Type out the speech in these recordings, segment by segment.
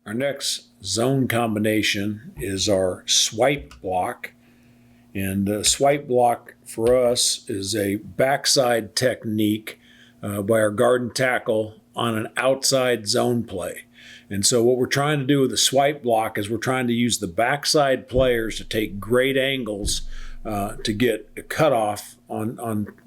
Our next zone combination is our swipe block. And the swipe block for us is a backside technique by our guard and tackle on an outside zone play. And so what we're trying to do with the swipe block is we're trying to use the backside players to take great angles to get a cutoff on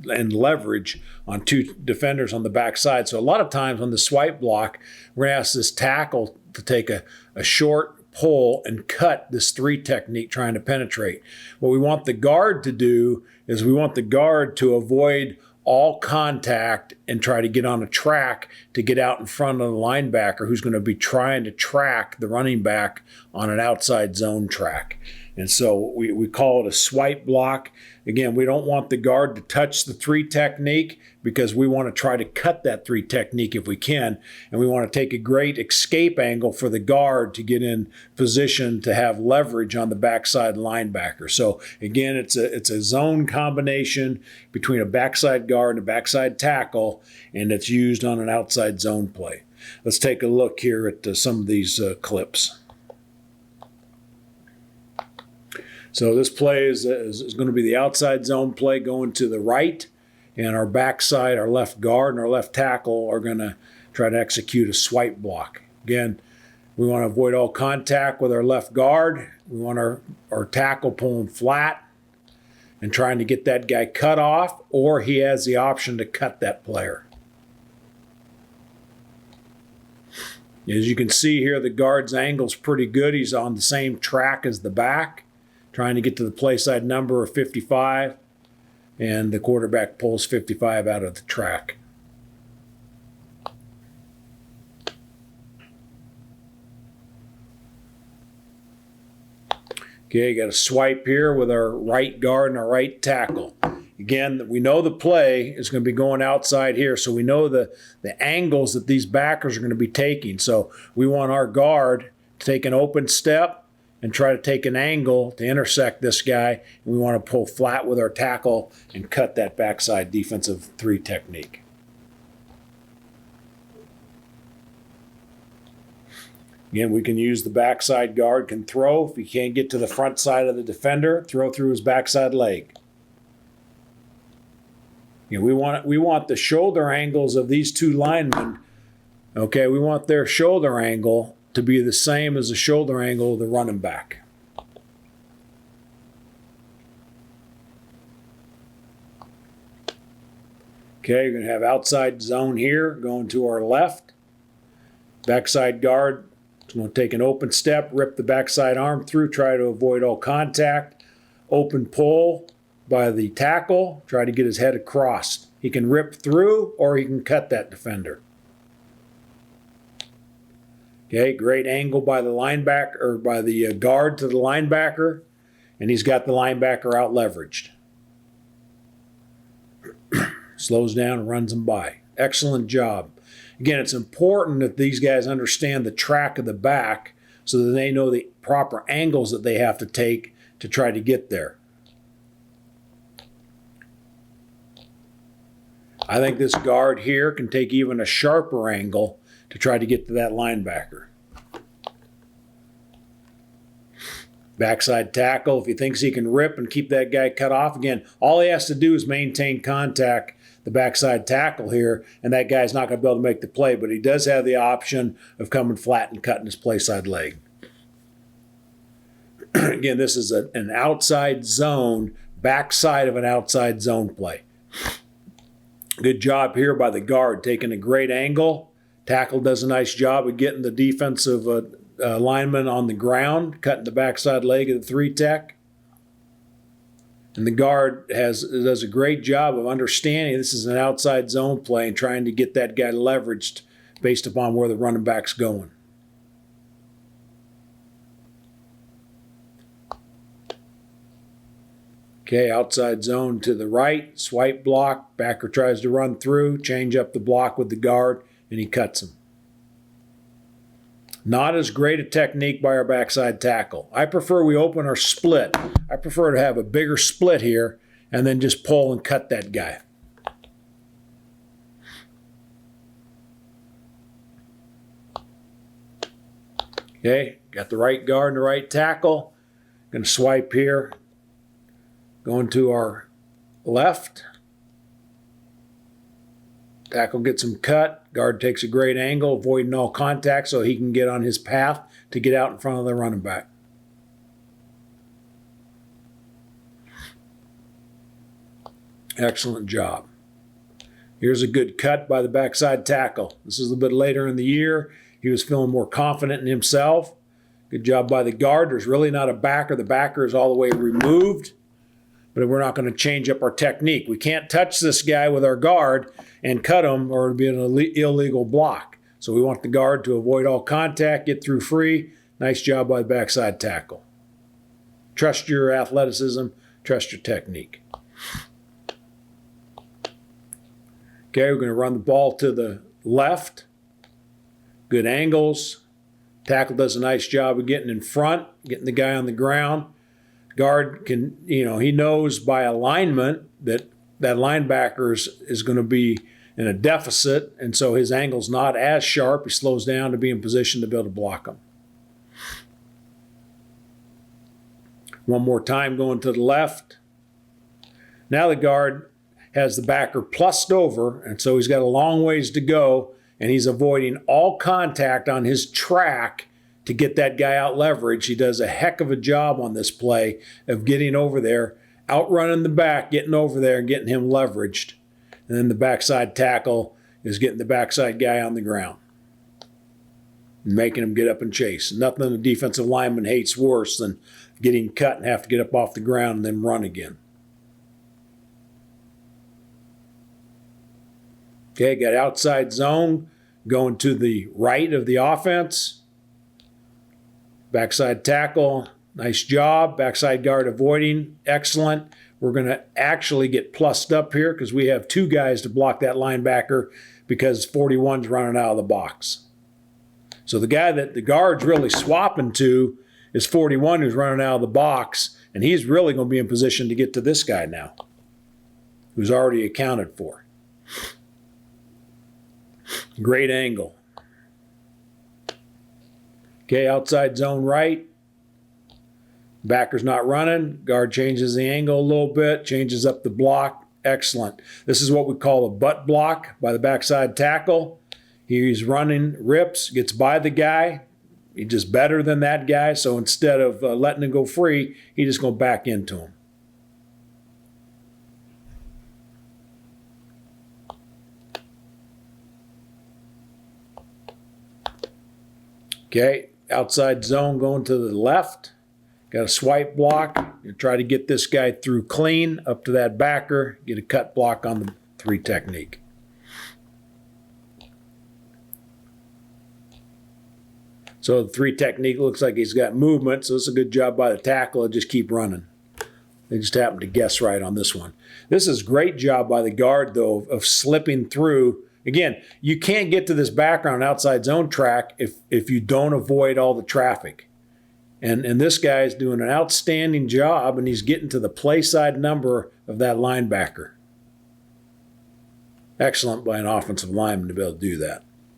and leverage on two defenders on the backside. So a lot of times on the swipe block, we're going to ask this tackle to take a short pull and cut this three technique trying to penetrate. What we want the guard to do is we want the guard to avoid all contact and try to get on a track to get out in front of the linebacker who's going to be trying to track the running back on an outside zone track. And so we call it a swipe block. Again, we don't want the guard to touch the three technique because we want to try to cut that three technique if we can. And we want to take a great escape angle for the guard to get in position to have leverage on the backside linebacker. So again, it's a zone combination between a backside guard and a backside tackle, and it's used on an outside zone play. Let's take a look here at some of these clips. So this play is going to be the outside zone play going to the right, and our backside, our left guard and our left tackle are going to try to execute a swipe block. Again, we want to avoid all contact with our left guard. We want our tackle pulling flat and trying to get that guy cut off, or he has the option to cut that player. As you can see here, the guard's angle's pretty good. He's on the same track as the back, trying to get to the play side number of 55, and the quarterback pulls 55 out of the track. Okay, got a swipe here with our right guard and our right tackle. Again, we know the play is going to be going outside here, so we know the angles that these backers are going to be taking. So we want our guard to take an open step and try to take an angle to intersect this guy. And we want to pull flat with our tackle and cut that backside defensive three technique. Again, we can use the backside guard, can throw. If he can't get to the front side of the defender, throw through his backside leg. You know, we want the shoulder angles of these two linemen. Okay, we want their shoulder angle to be the same as the shoulder angle of the running back. Okay, you're going to have outside zone here going to our left. Backside guard is going to take an open step, rip the backside arm through, try to avoid all contact. Open pull by the tackle, try to get his head across. He can rip through or he can cut that defender. Okay, great angle by the linebacker, or by the guard to the linebacker, and he's got the linebacker out leveraged. Slows down and runs him by. Excellent job. Again, it's important that these guys understand the track of the back so that they know the proper angles that they have to take to try to get there. I think this guard here can take even a sharper angle to try to get to that linebacker. Backside tackle, if he thinks he can rip and keep that guy cut off, again, all he has to do is maintain contact, the backside tackle here, and that guy's not going to be able to make the play, but he does have the option of coming flat and cutting his play side leg. Again, this is an outside zone, backside of an outside zone play. Good job here by the guard, taking a great angle. Tackle does a nice job of getting the defensive lineman on the ground, cutting the backside leg of the three tech. And the guard does a great job of understanding this is an outside zone play and trying to get that guy leveraged based upon where the running back's going. Okay, outside zone to the right, swipe block, backer tries to run through, change up the block with the guard, and he cuts him. Not as great a technique by our backside tackle. I prefer we open our split. I prefer to have a bigger split here and then just pull and cut that guy. Okay, got the right guard and the right tackle. Going to swipe here. Going to our left. Tackle gets him cut. Guard takes a great angle, avoiding all contact so he can get on his path to get out in front of the running back. Excellent job. Here's a good cut by the backside tackle. This is a little bit later in the year. He was feeling more confident in himself. Good job by the guard. There's really not a backer. The backer is all the way removed. But we're not going to change up our technique. We can't touch this guy with our guard and cut him, or it'll be an illegal block. So we want the guard to avoid all contact, get through free. Nice job by the backside tackle. Trust your athleticism. Trust your technique. Okay, we're going to run the ball to the left. Good angles. Tackle does a nice job of getting in front, getting the guy on the ground. Guard can, he knows by alignment that linebacker is going to be in a deficit, and so his angle's not as sharp. He slows down to be in position to be able to block him. One more time going to the left. Now the guard has the backer plussed over, and so he's got a long ways to go, and he's avoiding all contact on his track to get that guy out leveraged. He does a heck of a job on this play of getting over there, outrunning the back, getting over there and getting him leveraged. And then the backside tackle is getting the backside guy on the ground and making him get up and chase. Nothing a defensive lineman hates worse than getting cut and have to get up off the ground and then run again. Okay, got outside zone going to the right of the offense. Backside tackle, nice job. Backside guard avoiding, excellent. We're going to actually get plussed up here because we have two guys to block that linebacker because 41's running out of the box. So the guy that the guard's really swapping to is 41 who's running out of the box, and he's really going to be in position to get to this guy now, who's already accounted for. Great angle. Okay, outside zone right. Backer's not running. Guard changes the angle a little bit, changes up the block. Excellent. This is what we call a butt block by the backside tackle. He's running, rips, gets by the guy. He's just better than that guy, so instead of letting him go free, he's just going to back into him. Okay, outside zone going to the left. Got a swipe block. You try to get this guy through clean up to that backer. Get a cut block on the 3 technique. So the 3 technique looks like he's got movement, so it's a good job by the tackle. Just keep running. They just happened to guess right on this one. This is a great job by the guard, though, of slipping through. Again, you can't get to this background outside zone track if you don't avoid all the traffic. And this guy is doing an outstanding job, and he's getting to the play side number of that linebacker. Excellent by an offensive lineman to be able to do that.